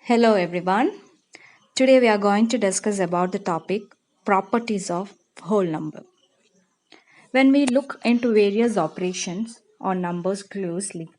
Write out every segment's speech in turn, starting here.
Hello everyone. Today we are going to discuss about the topic properties of whole number. When we look into various operations on numbers closely,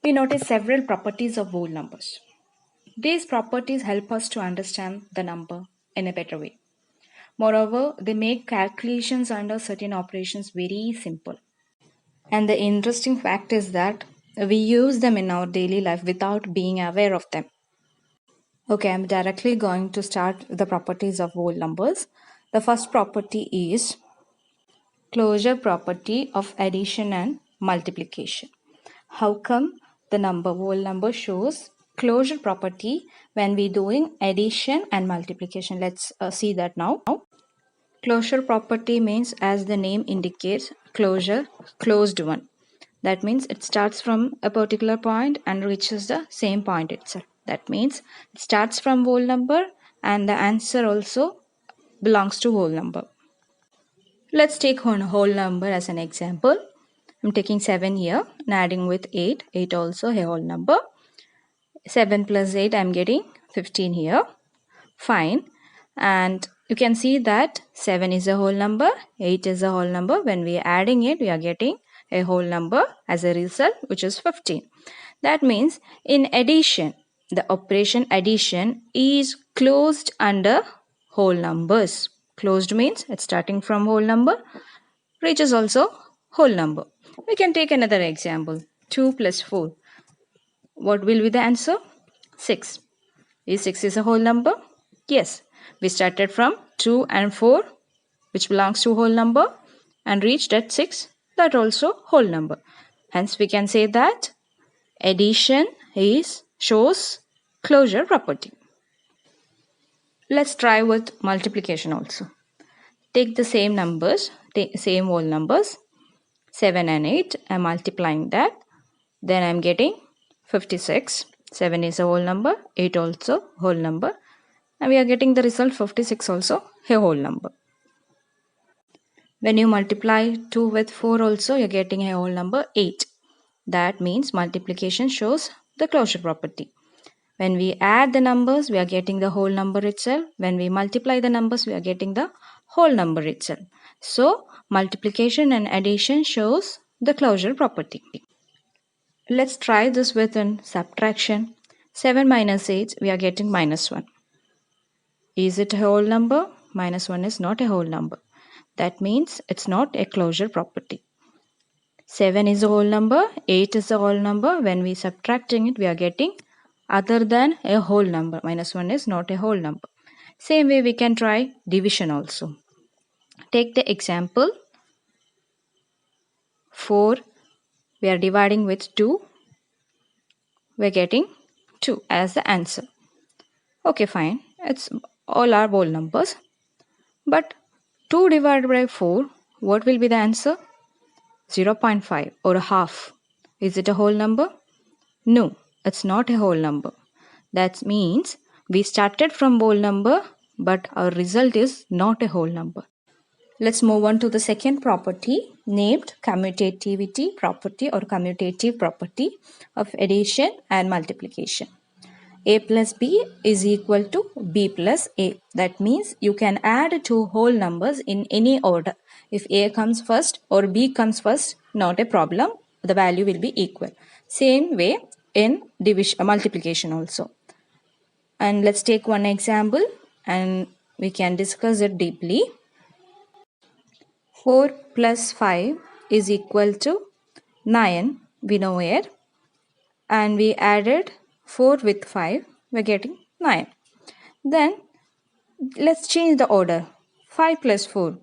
we notice several properties of whole numbers. These properties help us to understand the number in a better way. Moreover, they make calculations under certain operations very simple. And the interesting fact is that we use them in our daily life without being aware of them. Okay, I'm directly going to start the properties of whole numbers. The first property is closure property of addition and multiplication. How come the whole number shows closure property when we doing addition and multiplication? Let's see that now. Closure property means, as the name indicates, closure, closed one. That means it starts from a particular point and reaches the same point itself. That means it starts from whole number and the answer also belongs to whole number. Let's take one whole number as an example. I'm taking 7 here and adding with 8. 8 also a whole number. 7 plus 8 I'm getting 15 here. Fine. And you can see that 7 is a whole number, 8 is a whole number. When we are adding it, we are getting a whole number as a result, which is 15. That means in addition, the operation addition is closed under whole numbers. Closed means it's starting from whole number, reaches also whole number. We can take another example. 2 plus 4. What will be the answer? 6. Is 6 is a whole number? Yes. We started from 2 and 4, which belongs to whole number, and reached at 6, that also whole number. Hence, we can say that addition shows closure property. Let's try with multiplication also. Take the same numbers, same whole numbers, 7 and 8. I'm multiplying that. Then I'm getting 56. 7 is a whole number, 8 also whole number. And we are getting the result 56 also a whole number. When you multiply 2 with 4 also, you're getting a whole number 8. That means multiplication shows the closure property. When we add the numbers, we are getting the whole number itself. When we multiply the numbers, we are getting the whole number itself. So, multiplication and addition shows the closure property. Let's try this with an subtraction. 7 minus 8, we are getting minus 1. Is it a whole number? Minus 1 is not a whole number. That means it's not a closure property. 7 is a whole number, 8 is a whole number. When we subtracting it, we are getting other than a whole number. Minus 1 is not a whole number. Same way we can try division also. Take the example 4. We are dividing with 2. We are getting 2 as the answer. Okay, fine. It's all our whole numbers. But 2 divided by 4, what will be the answer? 0.5 or half. Is it a whole number? No, it's not a whole number. That means we started from whole number, but our result is not a whole number. Let's move on to the second property named commutativity property or commutative property of addition and multiplication. A plus B is equal to B plus A. That means you can add two whole numbers in any order. If A comes first or B comes first, not a problem. The value will be equal. Same way in multiplication also. And let's take one example and we can discuss it deeply. 4 plus 5 is equal to 9. We know it. And we added 4 with 5. We're getting 9. Then let's change the order. 5 plus 4.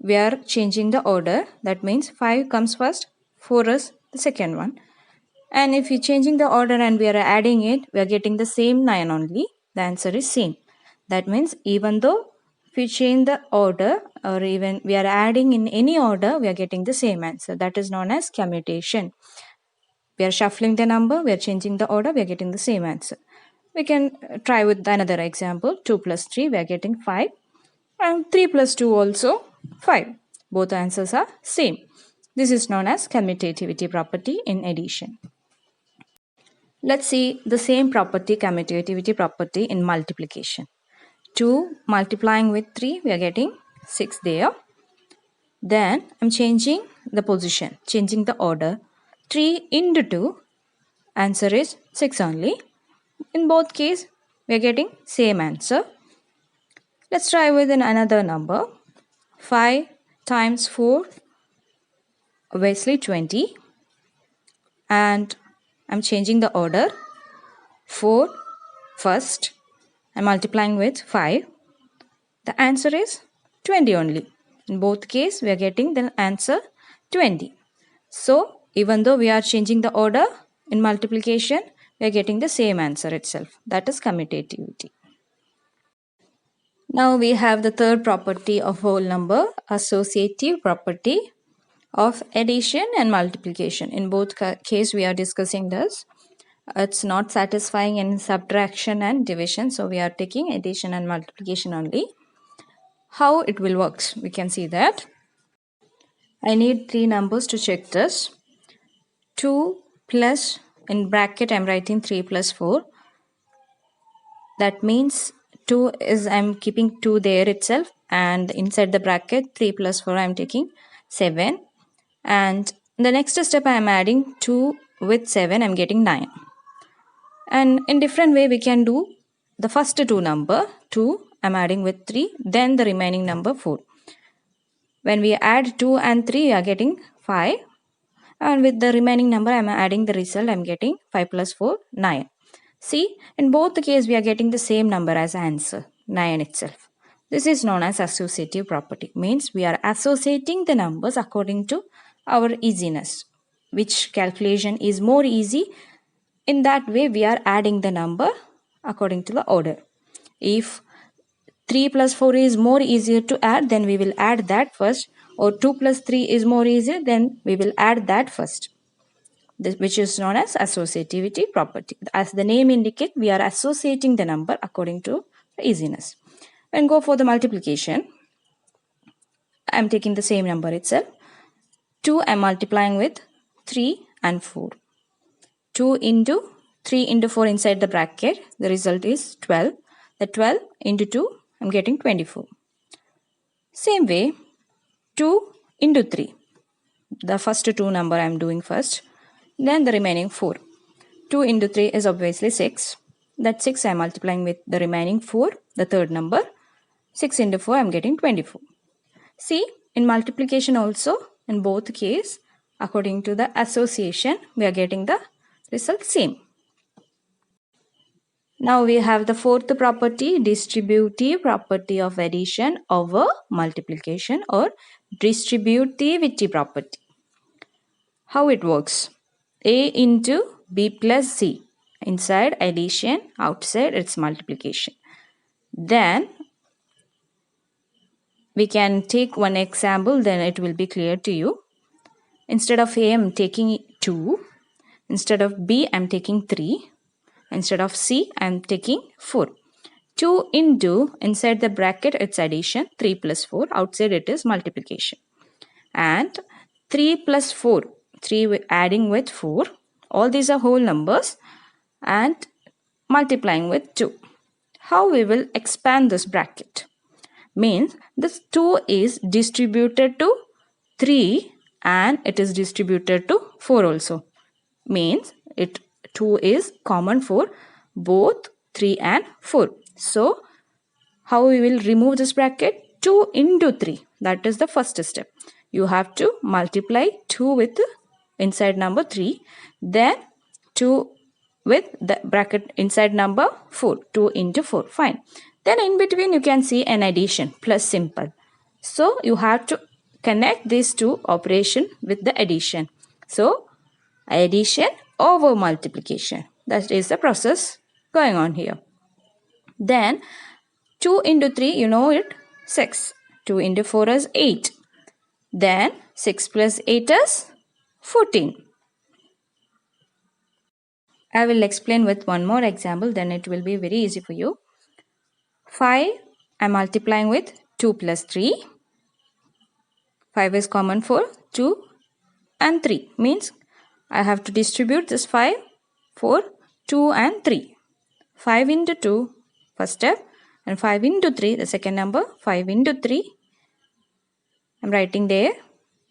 We are changing the order. That means 5 comes first, 4 is the second one. And if you're changing the order and we are adding it, we are getting the same 9 only. The answer is same. That means even though if we change the order or even we are adding in any order, we are getting the same answer. That is known as commutation. We are shuffling the number, we are changing the order, we are getting the same answer. We can try with another example. 2 plus 3, we are getting 5. And 3 plus 2 also 5. Both answers are same. This is known as commutativity property in addition. Let's see the same property, commutativity property, in multiplication. 2 multiplying with 3, we are getting 6 there. Then I'm changing the position, changing the order. 3 into 2, answer is 6 only. In both cases, we are getting same answer. Let's try with another number. 5 times 4, obviously 20. And I'm changing the order. 4 first. I'm multiplying with 5. The answer is 20 only. In both cases, we are getting the answer 20. So, even though we are changing the order in multiplication, we are getting the same answer itself. That is commutativity. Now we have the third property of whole number, associative property of addition and multiplication. In both cases, we are discussing this. It's not satisfying in subtraction and division, so we are taking addition and multiplication only. How it will work, we can see that. I need 3 numbers to check this. 2 plus, in bracket I'm writing 3 plus 4. That means 2 is, I'm keeping 2 there itself, and inside the bracket 3 plus 4 I'm taking 7. And the next step I am adding 2 with 7, I'm getting 9. And in different way we can do the first 2 number, 2 I'm adding with 3, then the remaining number 4. When we add 2 and 3, we are getting 5. And with the remaining number, I am adding the result. I am getting 5 plus 4, 9. See, in both the case, we are getting the same number as answer, 9 itself. This is known as associative property. Means we are associating the numbers according to our easiness. Which calculation is more easy? In that way, we are adding the number according to the order. If 3 plus 4 is more easier to add, then we will add that first. Or 2 plus 3 is more easier, then we will add that first. Which is known as associativity property. As the name indicates, we are associating the number according to easiness. When go for the multiplication, I am taking the same number itself. 2 I am multiplying with 3 and 4. 2 into 3 into 4 inside the bracket, the result is 12. The 12 into 2, I am getting 24. Same way, 2 into 3. The first 2 number I am doing first. Then the remaining 4. 2 into 3 is obviously 6. That 6 I am multiplying with the remaining 4, the third number. 6 into 4 I am getting 24. See, in multiplication also, in both cases, according to the association, we are getting the result same. Now we have the fourth property, distributive property of addition over multiplication, or distributivity property. How it works? A into B plus C. Inside addition, outside it's multiplication. Then we can take one example, then it will be clear to you. Instead of A, I'm taking 2. Instead of B, I'm taking 3. Instead of C, I'm taking 4. 2 into, inside the bracket, it's addition. 3 plus 4. Outside it is multiplication. And 3 plus 4. 3 adding with 4. All these are whole numbers. And multiplying with 2. How we will expand this bracket? Means this 2 is distributed to 3 and it is distributed to 4 also. Means 2 is common for both 3 and 4. So, how we will remove this bracket? 2 into 3. That is the first step. You have to multiply 2 with inside number 3. Then 2 with the bracket inside number 4. 2 into 4. Fine. Then in between you can see an addition plus simple. So, you have to connect these two operation with the addition. So, addition over multiplication. That is the process going on here. Then 2 into 3, you know it, 6. 2 into 4 is 8. Then 6 plus 8 is 14. I will explain with one more example, then it will be very easy for you. 5 I am multiplying with 2 plus 3. 5 is common for 2 and 3. Means I have to distribute this 5 for 2 and 3. 5 into 2, first step, and 5 into 3, the second number, 5 into 3. I'm writing there.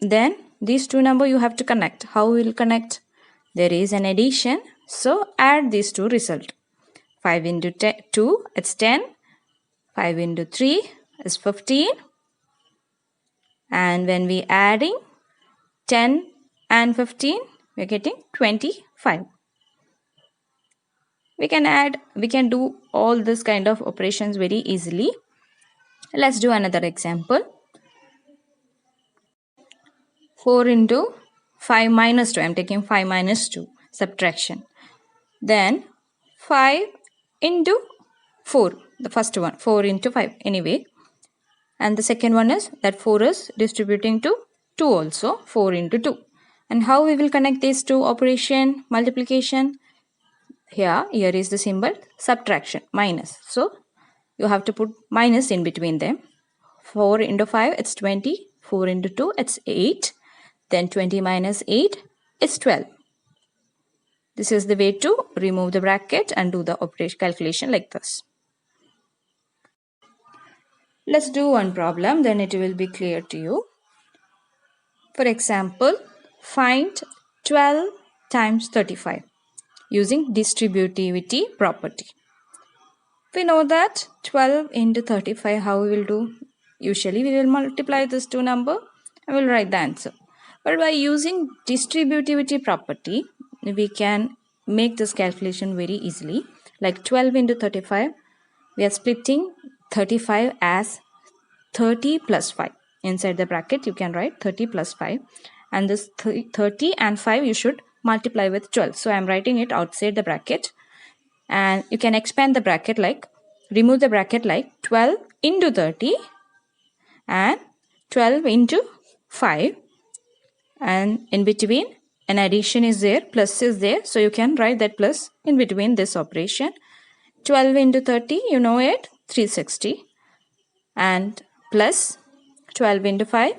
Then these two numbers you have to connect. How we will connect? There is an addition. So add these two results. 5 into 2, it's 10. 5 into 3 is 15. And when we adding 10 and 15, we are getting 25. We can do all this kind of operations very easily. Let's do another example. 4 into 5 minus 2. I am taking 5 minus 2. Subtraction. Then 5 into 4. The first one. 4 into 5. Anyway. And the second one is that 4 is distributing to 2 also. 4 into 2. And how we will connect these two operation? Multiplication. Here is the symbol subtraction. Minus. So you have to put minus in between them. 4 into 5 it's 20. 4 into 2 it's 8. Then 20 minus 8 is 12. This is the way to remove the bracket and do the operation calculation like this. Let's do one problem, then it will be clear to you. For example, find 12 times 35 using distributivity property. We know that 12 into 35, how we will do? Usually we will multiply these two numbers and we will write the answer. But by using distributivity property, we can make this calculation very easily. Like 12 into 35, we are splitting 35 as 30 plus 5. Inside the bracket, you can write 30 plus 5. And this 30 and 5, you should multiply with 12. So I am writing it outside the bracket. And you can expand the bracket like, remove the bracket like 12 into 30 and 12 into 5. And in between, an addition is there, plus is there. So you can write that plus in between this operation. 12 into 30, you know it, 360. And plus 12 into 5,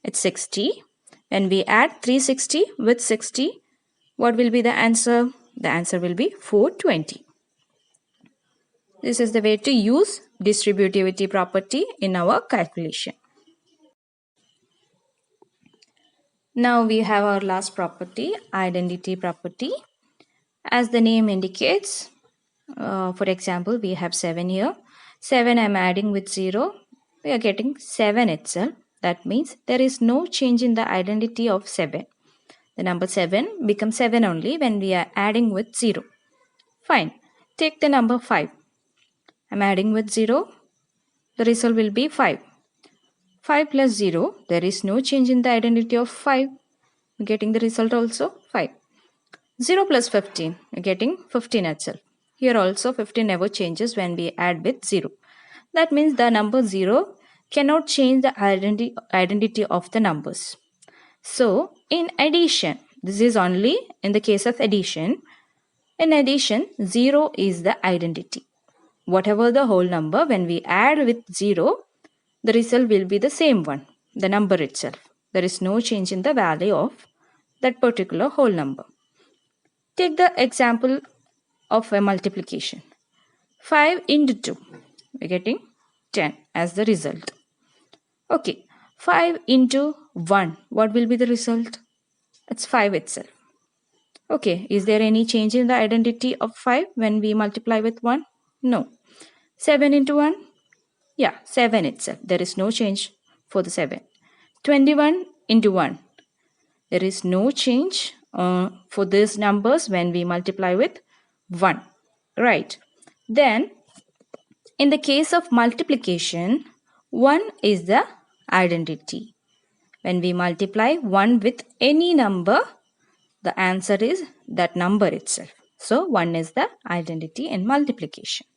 it's 60. When we add 360 with 60, what will be the answer? The answer will be 420. This is the way to use distributivity property in our calculation. Now we have our last property, identity property. As the name indicates, for example, we have 7 here. 7 I am adding with 0. We are getting 7 itself. That means there is no change in the identity of 7. The number 7 becomes 7 only when we are adding with 0. Fine. Take the number 5. I am adding with 0. The result will be 5. 5 plus 0, there is no change in the identity of 5. You're getting the result also 5. 0 plus 15, you're getting 15 itself. Here also 15 never changes when we add with 0. That means the number 0 cannot change the identity of the numbers. So in addition, this is only in the case of addition. In addition, 0 is the identity. Whatever the whole number, when we add with 0, the result will be the same one, the number itself. There is no change in the value of that particular whole number. Take the example of a multiplication. 5 into 2. We are getting 10 as the result. Okay. 5 into 1. What will be the result? It's 5 itself. Okay. Is there any change in the identity of 5 when we multiply with 1? No. 7 into 1? Yeah, 7 itself. There is no change for the 7. 21 into 1. There is no change for these numbers when we multiply with 1. Right. Then, in the case of multiplication, 1 is the identity. When we multiply 1 with any number, the answer is that number itself. So, 1 is the identity in multiplication.